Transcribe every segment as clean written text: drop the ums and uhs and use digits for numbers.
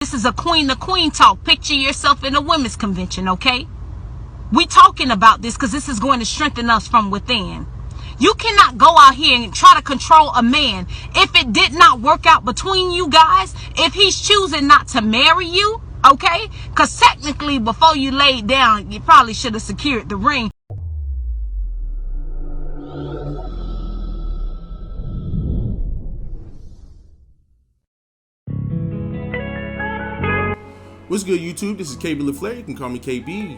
This is a queen to queen talk. Picture yourself in a women's convention, okay? We talking about this because this is going to strengthen us from within. You cannot go out here and try to control a man. If it did not work out between you guys, if he's choosing not to marry you, okay? Because technically, before you laid down, you probably should have secured the ring. What's good, YouTube? This is KB LaFleur. You can call me KB.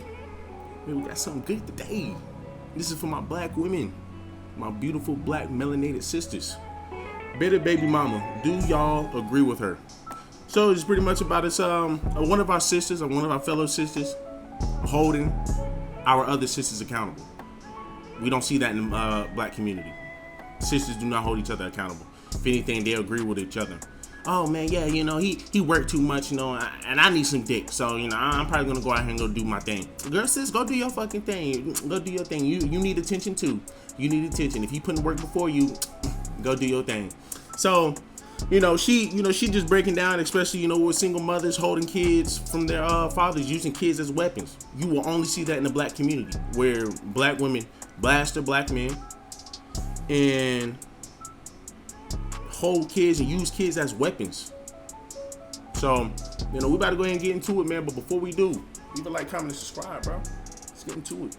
Man, we got something good today. This is for my black women, my beautiful black melanated sisters. Better baby mama, do y'all agree with her? So it's pretty much about us. One of our sisters, or one of our fellow sisters, holding our other sisters accountable. We don't see that in the black community. Sisters do not hold each other accountable. If anything, they agree with each other. Oh man, yeah, you know, he worked too much, you know, and I need some dick, so you know, I'm probably gonna go out here and go do my thing. Girl, sis, go do your fucking thing. Go do your thing. You need attention too. You need attention. If he putting work before you, go do your thing. So, she just breaking down, especially with single mothers holding kids from their fathers, using kids as weapons. You will only see that in the black community, where black women blast their black men and hold kids and use kids as weapons. So, we about to go ahead and get into it, man. But before we do, leave a like, comment, and subscribe, bro. Let's get into it.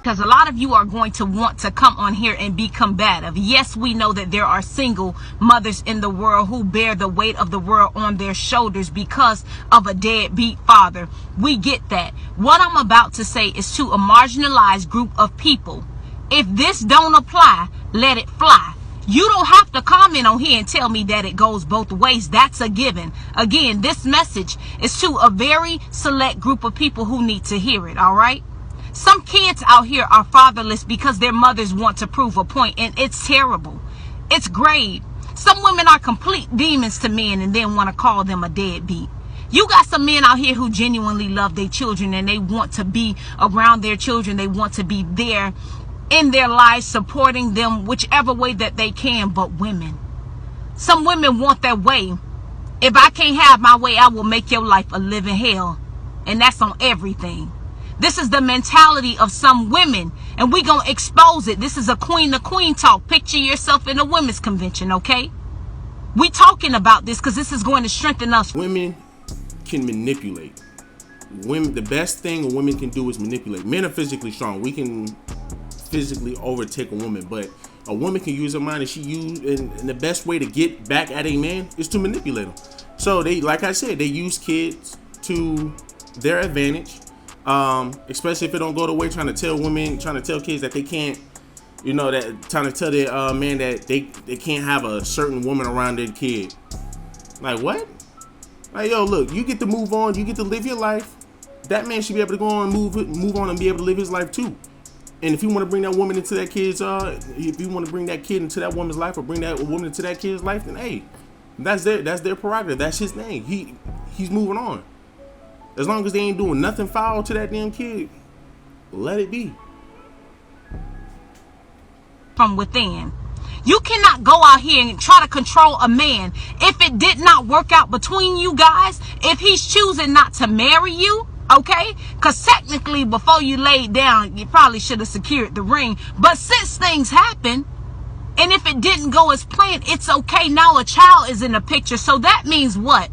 Because a lot of you are going to want to come on here and be combative. Yes, we know that there are single mothers in the world who bear the weight of the world on their shoulders because of a deadbeat father. We get that. What I'm about to say is to a marginalized group of people. If this don't apply, let it fly. You don't have to comment on here and tell me that it goes both ways. That's a given. Again, this message is to a very select group of people who need to hear it, all right? Some kids out here are fatherless because their mothers want to prove a point, and it's terrible. It's grave. Some women are complete demons to men and then want to call them a deadbeat. You got some men out here who genuinely love their children and they want to be around their children. They want to be there in their lives, supporting them whichever way that they can. But women, some women want their way. If I can't have my way, I will make your life a living hell. And that's on everything. This is the mentality of some women, and we gonna expose it. This is a queen to queen talk. Picture yourself in a women's convention, okay? We talking about this because this is going to strengthen us. Women can manipulate. Women, the best thing a woman can do is manipulate. Men are physically strong. We can physically overtake a woman, but a woman can use her mind, and the best way to get back at a man is to manipulate them. So they, like I said, they use kids to their advantage, especially if it don't go the way, trying to tell kids that they can't, trying to tell their man that they can't have a certain woman around their kid. Like, what? Like, yo, look, you get to move on, you get to live your life. That man should be able to go on and move on and be able to live his life too. And if you want to bring that woman into that kid's, if you want to bring that kid into that woman's life, or bring that woman into that kid's life, then hey, that's their prerogative. That's his name. He's moving on. As long as they ain't doing nothing foul to that damn kid, let it be. From within. You cannot go out here and try to control a man. If it did not work out between you guys, if he's choosing not to marry you, okay? Because technically, before you laid down, you probably should have secured the ring. But since things happen, and if it didn't go as planned, it's okay. Now a child is in the picture. So that means what?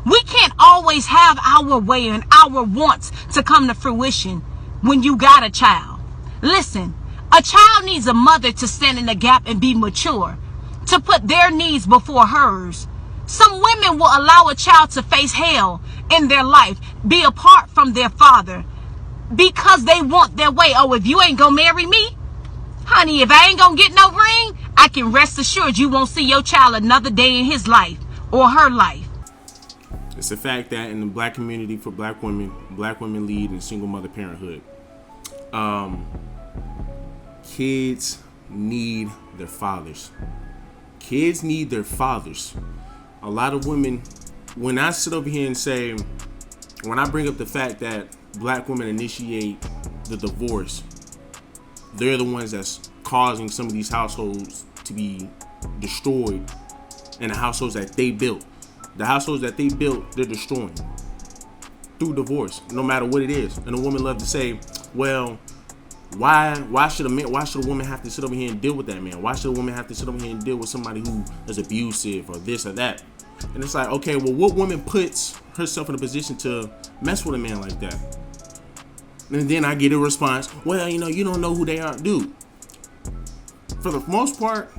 We can't always have our way and our wants to come to fruition when you got a child. Listen, a child needs a mother to stand in the gap and be mature, to put their needs before hers. Some women will allow a child to face hell in their life, be apart from their father, because they want their way. Oh, if you ain't gonna marry me, honey, if I ain't gonna get no ring, I can rest assured you won't see your child another day in his life or her life. It's the fact that in the black community, for black women lead in single mother parenthood. Kids need their fathers. Kids need their fathers. A lot of women, when I sit over here and say, when I bring up the fact that black women initiate the divorce, they're the ones that's causing some of these households to be destroyed, and the households that they built. The households that they built, they're destroying through divorce, no matter what it is. And a woman love to say, well, why should a woman have to sit over here and deal with that man? Why should a woman have to sit over here and deal with somebody who is abusive or this or that? And it's like, okay, well, what woman puts herself in a position to mess with a man like that? And then I get a response, well, you don't know who they are. Dude, for the most part,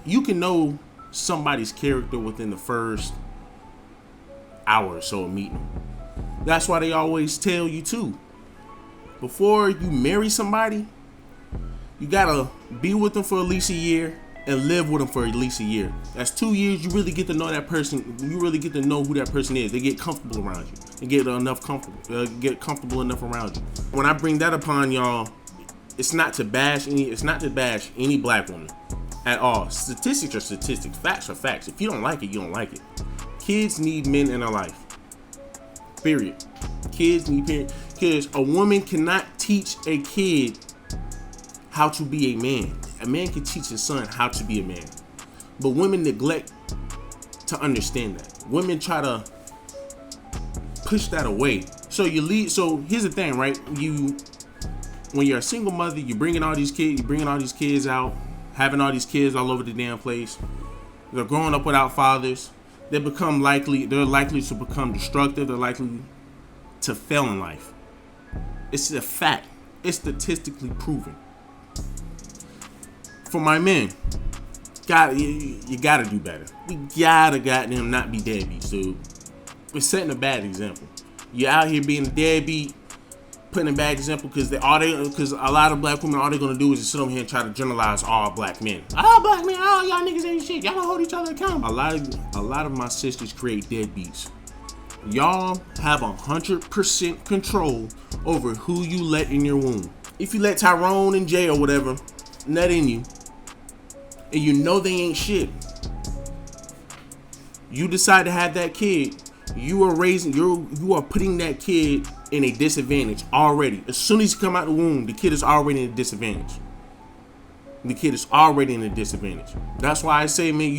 you can know somebody's character within the first hour or so of meeting them. That's why they always tell you too, before you marry somebody, you gotta be with them for at least a year and live with them for at least a year. That's 2 years. You really get to know that person. You really get to know who that person is. They get comfortable around you and get comfortable enough around you. When I bring that upon y'all, it's not to bash any black woman at all. Statistics are statistics. Facts are facts. If you don't like it, you don't like it. Kids need men in their life. Period. Kids need parents. Because a woman cannot teach a kid how to be a man. A man can teach his son how to be a man. But women neglect to understand that. Women try to push that away. So here's the thing, right? When you're a single mother, you're bringing all these kids out, having all these kids all over the damn place. They're growing up without fathers. They're likely to become destructive. They're likely to fail in life. It's a fact. It's statistically proven. For my men, you gotta do better. We gotta goddamn not be deadbeats, dude. We're setting a bad example. You're out here being a deadbeat, putting a bad example because a lot of black women, all they're gonna do is just sit over here and try to generalize all black men. All black men, all y'all niggas ain't shit. Y'all don't hold each other accountable. A lot of my sisters create deadbeats. Y'all have 100% control over who you let in your womb. If you let Tyrone and Jay or whatever nut in you, and you know they ain't shit, you decide to have that kid, you are putting that kid in a disadvantage already. As soon as you come out the womb, the kid is already in a disadvantage. That's why I say, man,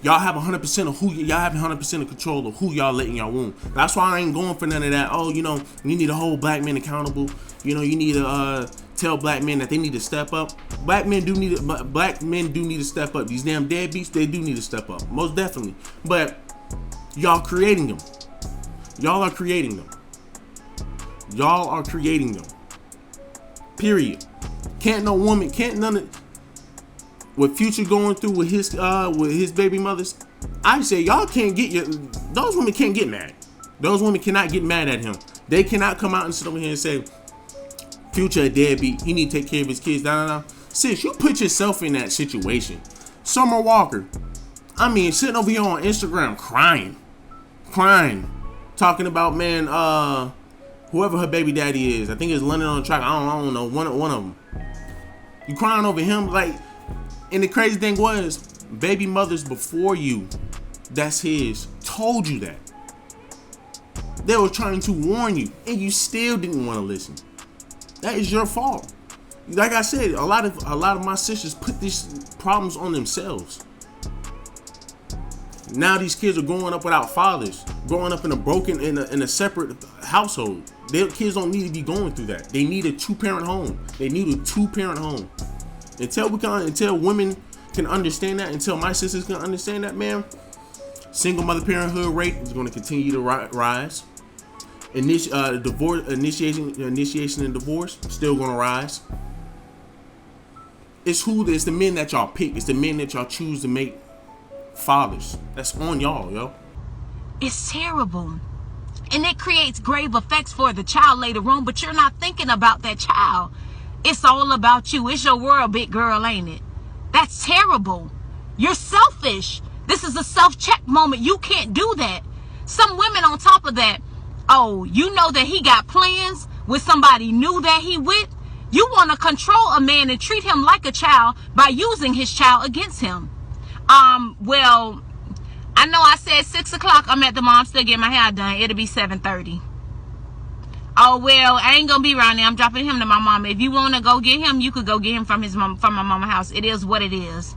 y'all have 100% of control of who y'all let in your womb. That's why I ain't going for none of that. Oh, you need to hold black men accountable. You need to tell black men that they need to step up. Black men do need to step up. These damn deadbeats, they do need to step up, most definitely. But y'all are creating them. Period. Can't none of what Future going through with his baby mothers. I say y'all can't those women can't get mad. Those women cannot get mad at him. They cannot come out and sit over here and say, Future a deadbeat, he need to take care of his kids. No. Sis, you put yourself in that situation. Summer Walker, sitting over here on Instagram crying, talking about, man, whoever her baby daddy is. I think it's London on the Track. I don't know, one of them. You crying over him, like, and the crazy thing was, baby mothers before you, that's his, told you that. They were trying to warn you, and you still didn't want to listen. That is your fault. Like I said, a lot of my sisters put these problems on themselves. Now these kids are growing up without fathers, growing up in a separate household. Their kids don't need to be going through that. They need a two-parent home. Until women can understand that, until my sisters can understand that, man, single mother parenthood rate is going to continue to rise. Initiation and divorce still going to rise. It's the men that y'all pick. It's the men that y'all choose to make fathers. That's on y'all, yo. It's terrible. And it creates grave effects for the child later on, but you're not thinking about that child. It's all about you. It's your world, big girl, ain't it? That's terrible. You're selfish. This is a self-check moment. You can't do that. Some women on top of that, oh, you know that he got plans with somebody new that he with. You want to control a man and treat him like a child by using his child against him. Well, I know I said 6 o'clock. I'm at the mall. I'm still getting my hair done. It'll be 7:30. Oh, well, I ain't gonna be around there. I'm dropping him to my mama. If you want to go get him, you could go get him from my mama house. It is what it is.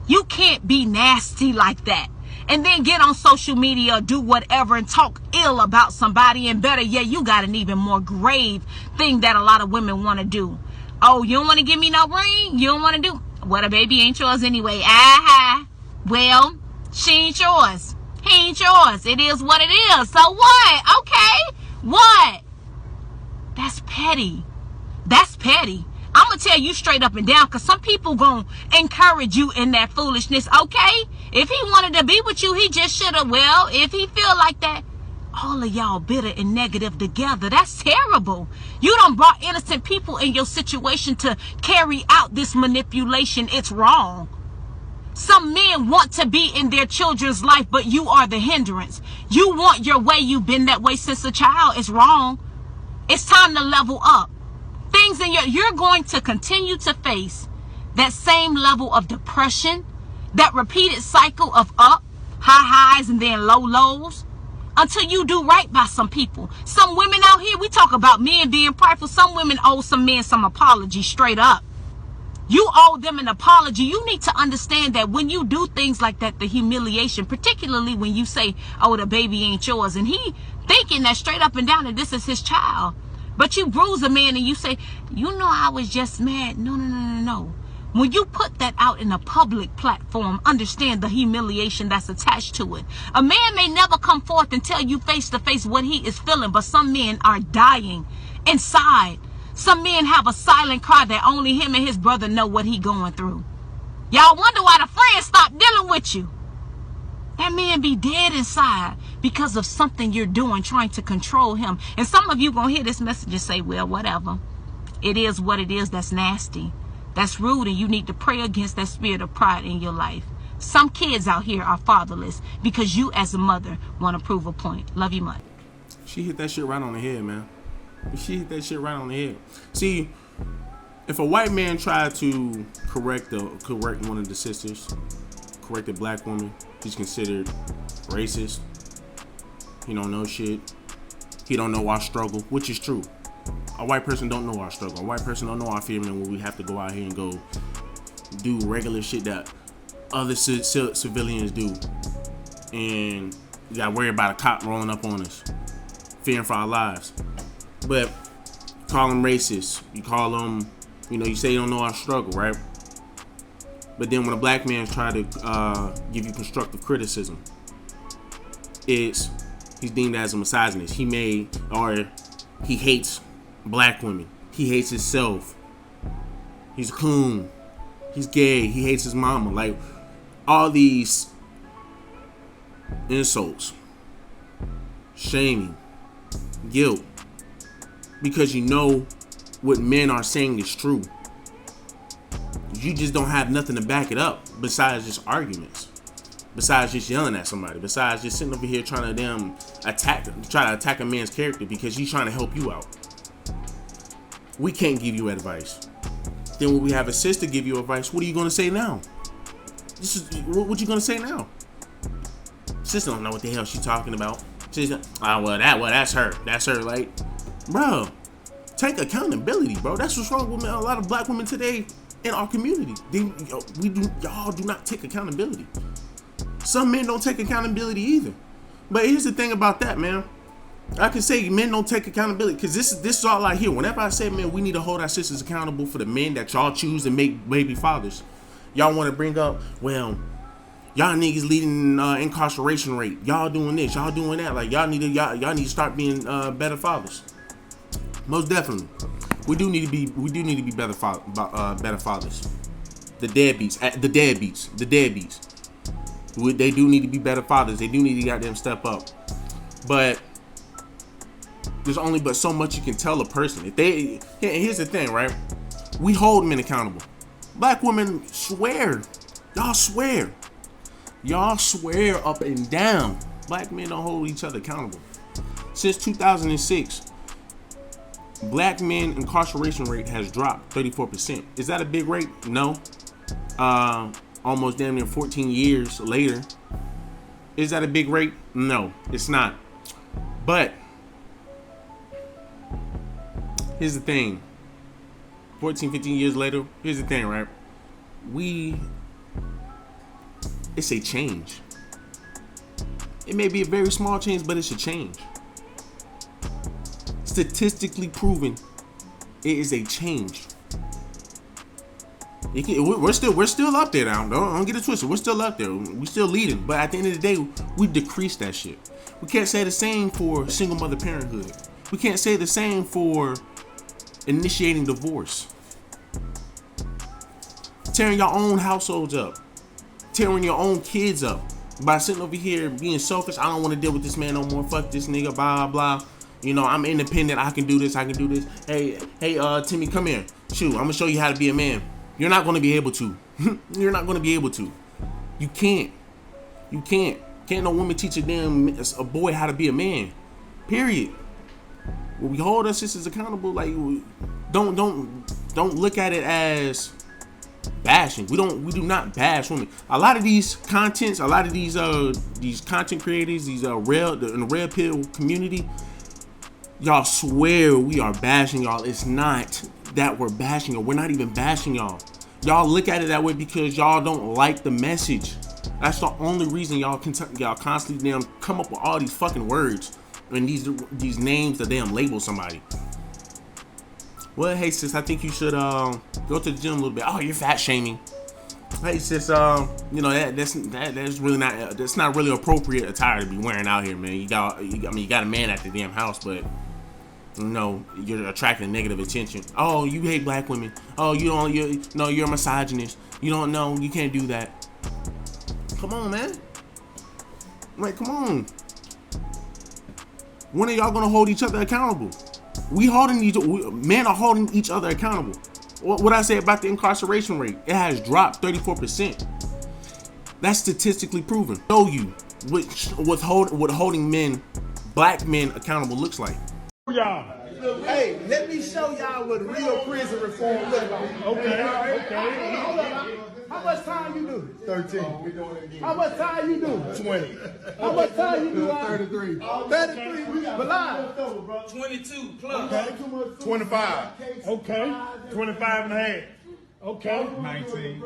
You can't be nasty like that and then get on social media, do whatever, and talk ill about somebody. And better yet, you got an even more grave thing that a lot of women want to do. Oh, you don't want to give me no ring? You don't want to do? Well, the baby ain't yours anyway. Well, she ain't yours. He ain't yours. It is what it is. So what? Okay. What? That's petty. That's petty. I'm going to tell you straight up and down, because some people going to encourage you in that foolishness. Okay. If he wanted to be with you, he just should have. Well, if he feel like that, all of y'all bitter and negative together. That's terrible. You done brought innocent people in your situation to carry out this manipulation. It's wrong. Some men want to be in their children's life, but you are the hindrance. You want your way. You've been that way since a child. It's wrong. It's time to level up. Things in you're going to continue to face that same level of depression, that repeated cycle of up, high highs, and then low lows, until you do right by some people. Some women out here, we talk about men being prideful. Some women owe some men some apology straight up. You owe them an apology. You need to understand that when you do things like that, the humiliation, particularly when you say, oh, the baby ain't yours, and he thinking that straight up and down that this is his child. But you bruise a man and you say, you know, I was just mad. No. When you put that out in a public platform, understand the humiliation that's attached to it. A man may never come forth and tell you face to face what he is feeling, but some men are dying inside. Some men have a silent cry that only him and his brother know what he going through. Y'all wonder why the friends stopped dealing with you. That man be dead inside because of something you're doing, trying to control him. And some of you gonna hear this message and say, well, whatever. It is what it is. That's nasty. That's rude, and you need to pray against that spirit of pride in your life. Some kids out here are fatherless because you as a mother want to prove a point. Love you much. She hit that shit right on the head, man. She hit that shit right on the head. See, if a white man tried to correct one of the sisters, correct a black woman, he's considered racist. He don't know shit. He don't know our struggle, which is true. A white person don't know our struggle. A white person don't know our feeling when we have to go out here and go do regular shit that other civilians do. And you gotta worry about a cop rolling up on us, fearing for our lives. But call them racist. You call them, you say you don't know our struggle, right? But then when a black man try to give you constructive criticism, he's deemed as a misogynist. He hates black women. He hates himself. He's a coon. He's gay. He hates his mama. Like, all these insults, shaming, guilt, because you know what men are saying is true. You just don't have nothing to back it up besides just arguments, besides just yelling at somebody, besides just sitting over here trying to attack a man's character because he's trying to help you out. We can't give you advice. Then when we have a sister give you advice, what are you going to say now? What you going to say now? Sister don't know what the hell she's talking about. She's that's her. That's her. Like, bro, take accountability, bro. That's what's wrong with a lot of black women today in our community. Y'all do not take accountability. Some men don't take accountability either. But here's the thing about that, man. I can say men don't take accountability because this is all I hear. Whenever I say, man, we need to hold our sisters accountable for the men that y'all choose to make baby fathers, y'all want to bring up, well, y'all niggas leading incarceration rate. Y'all doing this, y'all doing that. Like, y'all need to start being better fathers. Most definitely, we do need to be better fathers. The deadbeats. They do need to be better fathers. They do need to goddamn step up. But there's only but so much you can tell a person. Here's the thing, right? We hold men accountable. Black women swear. Y'all swear up and down. Black men don't hold each other accountable. Since 2006, black men incarceration rate has dropped 34%. Is that a big rate? No. Almost damn near 14 years later. Is that a big rate? No, it's not. But here's the thing. 14, 15 years later, here's the thing, right? It's a change. It may be a very small change, but it's a change. Statistically proven, it is a change. We're still up there now. Don't get it twisted. We're still up there. We're still leading. But at the end of the day, we decreased that shit. We can't say the same for single mother parenthood. We can't say the same for initiating divorce. Tearing your own households up. Tearing your own kids up. By sitting over here being selfish. I don't want to deal with this man no more. Fuck this nigga. Blah, blah. You know, I'm independent. I can do this. Hey, Timmy, come here. Shoot, I'm going to show you how to be a man. You're not going to be able to. You're not going to be able to. You can't. Can't no woman teach a boy how to be a man. Period. When we hold our sisters accountable, like, don't look at it as bashing. We do not bash women. A lot of these content creators, in the red pill community, y'all swear we are bashing y'all. It's not that we're bashing y'all. We're not even bashing y'all. Y'all look at it that way because y'all don't like the message. That's the only reason y'all constantly damn come up with all these fucking words and these names that damn label somebody. Well, hey sis, I think you should go to the gym a little bit. Oh, you're fat shaming. Hey sis, you know that's not really appropriate attire to be wearing out here, man. You got a man at the damn house, but you know you're attracting negative attention. Oh, you hate black women. Oh, you're a misogynist. You don't know. You can't do that. Come on, man. Like, come on. When are y'all gonna hold each other accountable? Men are holding each other accountable. What I say about the incarceration rate, it has dropped 34%. That's statistically proven. Show you what holding black men accountable looks like. Y'all. Hey, let me show y'all what real prison reform looks like. Okay. Hold up. How much time you do? 13. How much time you do? 20. How much time you do? 33. 33. But 22 plus. Okay. 25. Okay. 25 and a half. Okay. 19.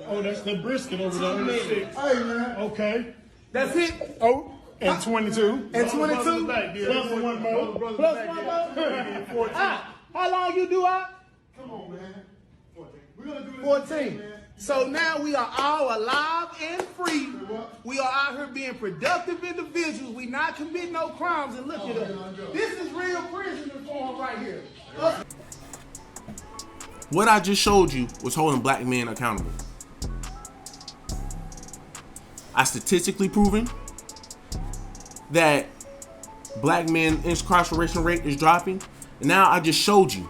Oh, that's the brisket over there. Hey, man. Okay. That's it? Oh, and 22. And 22? Plus one more. Plus one more? 14. How long you do out? Come on, man. 14. So now we are all alive and free. We are out here being productive individuals. We not committing no crimes. And look at us. This is real prison reform right here. What I just showed you was holding black men accountable. I statistically proven that black men incarceration rate is dropping. And now I just showed you.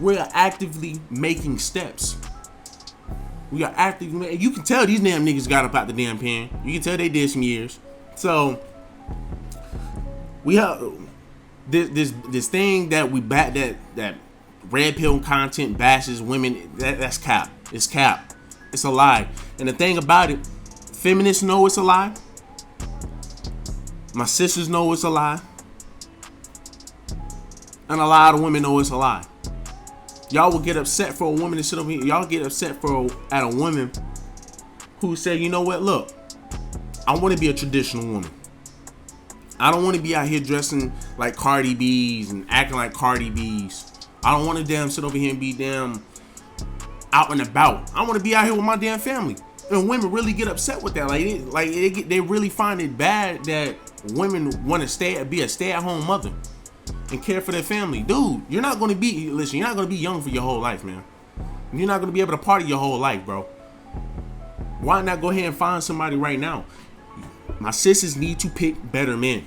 We're actively making steps. We are actively. You can tell these damn niggas got up out the damn pen. You can tell they did some years. So we have this thing that we back that red pill content bashes women. That's cap. It's cap. It's a lie. And the thing about it, feminists know it's a lie. My sisters know it's a lie. And a lot of women know it's a lie. Y'all will get upset for a woman to sit over here. Y'all get upset at a woman who said, you know what, look, I want to be a traditional woman. I don't want to be out here dressing like Cardi B's and acting like Cardi B's. I don't want to damn sit over here and be damn out and about. I want to be out here with my damn family. And women really get upset with that. They really find it bad that women want to be a stay-at-home mother and care for their family. Dude, you're not going to be young for your whole life, man. You're not going to be able to party your whole life, bro. Why not go ahead and find somebody right now? My sisters need to pick better men.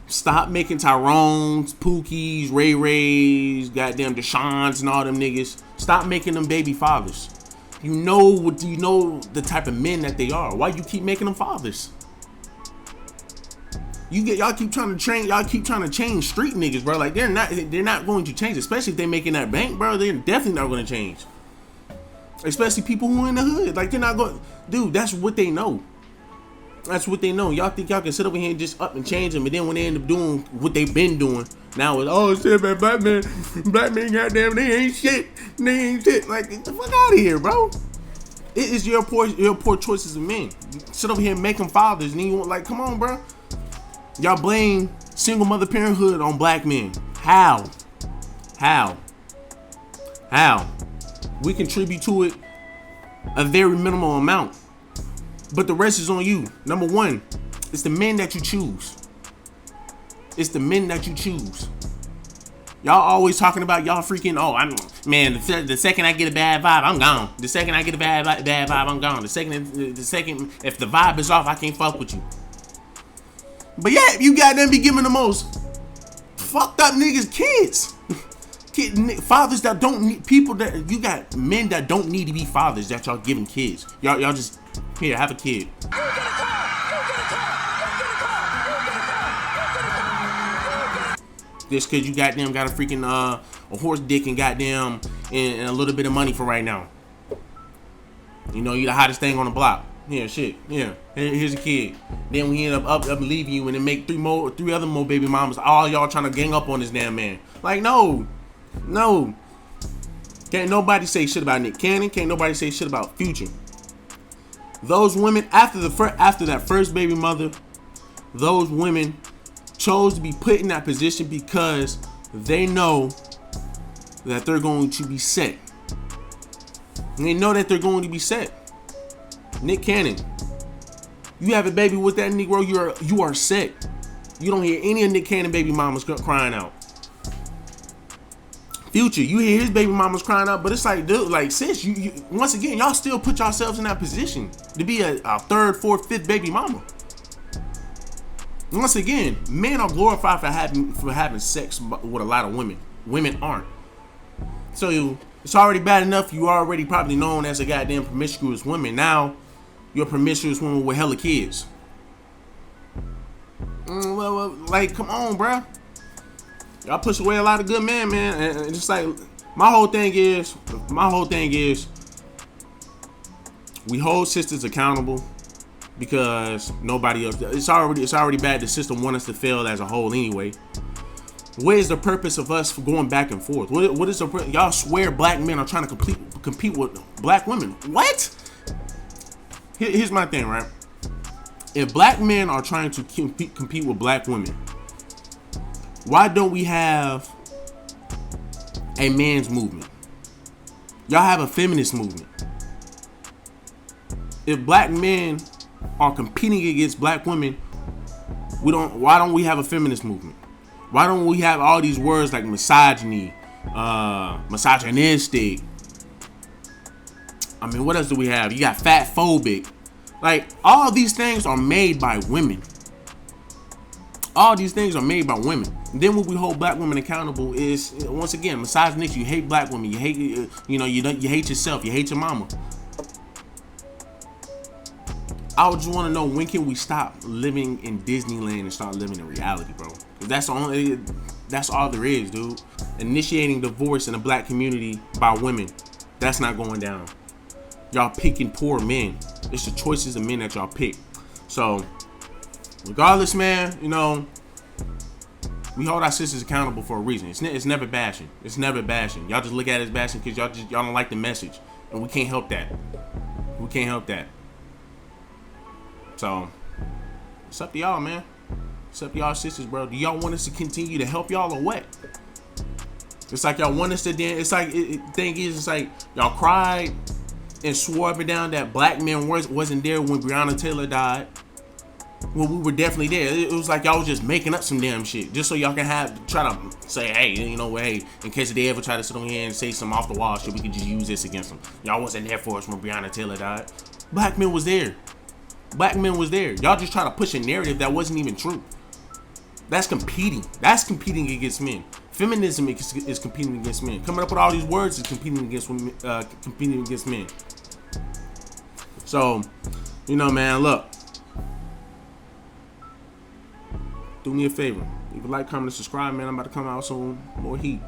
Stop making Tyrones, Pookies, Ray Rays, goddamn Deshaun's and all them niggas. Stop making them baby fathers. You know the type of men that they are. Why you keep making them fathers? Y'all keep trying to change street niggas, bro. Like they're not going to change, especially if they're making that bank, bro. They're definitely not going to change. Especially people who are in the hood. Like they're not going, dude, that's what they know. That's what they know. Y'all think y'all can sit over here and just up and change them, and then when they end up doing what they've been doing, now it's shit, man, black men, goddamn, they ain't shit. Like, get the fuck out of here, bro. It is your poor choices of men. You sit over here and make them fathers, and then you want, like, come on, bro. Y'all blame single mother parenthood on black men. How? We contribute to it a very minimal amount, but the rest is on you. Number one, it's the men that you choose. It's the men that you choose. Y'all always talking about y'all freaking, the second I get a bad vibe, I'm gone. The second I get a bad vibe, I'm gone. The second, if the vibe is off, I can't fuck with you. But yeah, you goddamn be giving the most fucked up niggas kids. Fathers that don't need, people that, you got men that don't need to be fathers that y'all giving kids. Y'all just, here, have a kid. Just cause you goddamn got a freaking a horse dick and goddamn and a little bit of money for right now. You know, you the hottest thing on the block. Yeah, shit. Yeah. Here's a kid. Then we end up leaving you and then make three other more baby mamas. All y'all trying to gang up on this damn man. Like, no. Can't nobody say shit about Nick Cannon. Can't nobody say shit about Future. Those women after that first baby mother, those women chose to be put in that position because they know that they're going to be set. They know that they're going to be set. Nick Cannon, you have a baby with that Negro, you are set. You don't hear any of Nick Cannon baby mamas crying out. Future, you hear his baby mamas crying out, but it's like, dude, like, sis, you once again, y'all still put yourselves in that position to be a third, fourth, fifth baby mama. Once again, men are glorified for having sex with a lot of women. Women aren't. So it's already bad enough you already probably known as a goddamn promiscuous woman. Now you're a promiscuous woman with hella kids. Well, like, come on, bruh. Y'all push away a lot of good men, man. And just like my whole thing is we hold sisters accountable. Because nobody else, it's already bad. The system wants us to fail as a whole anyway. What is the purpose of us for going back and forth? What is y'all swear black men are trying to compete with black women? What? Here's my thing, right? If black men are trying to compete with black women, why don't we have a man's movement? Y'all have a feminist movement. If black men are competing against black women, why don't we have a feminist movement? Why don't we have all these words like misogyny, misogynistic? I mean, what else do we have? You got fat phobic. Like, all these things are made by women. All these things are made by women. And then what we hold black women accountable is, once again, misogynistic. You hate black women. You hate, you hate yourself. You hate your mama. I would just want to know, when can we stop living in Disneyland and start living in reality, bro? That's all there is, dude. Initiating divorce in the black community by women, that's not going down. Y'all picking poor men. It's the choices of men that y'all pick. So, regardless, man, we hold our sisters accountable for a reason. It's never bashing. It's never bashing. Y'all just look at it as bashing because y'all don't like the message, and we can't help that. We can't help that. So, it's up to y'all, man. It's up to y'all sisters, bro. Do y'all want us to continue to help y'all or what? It's like y'all want us to it's like, thing is, it's like y'all cried and swore up and down that black men wasn't there when Breonna Taylor died. Well, we were definitely there. It was like y'all was just making up some damn shit just so y'all can try to say, hey, hey, in case they ever try to sit on here and say some off the wall shit, we could just use this against them. Y'all wasn't there for us when Breonna Taylor died. Black men was there. Black men was there. Y'all just try to push a narrative that wasn't even true. That's competing. That's competing against men. Feminism is competing against men. Coming up with all these words is competing against women, competing against men. So, man, look. Do me a favor. Leave a like, comment, and subscribe, man. I'm about to come out soon. More heat.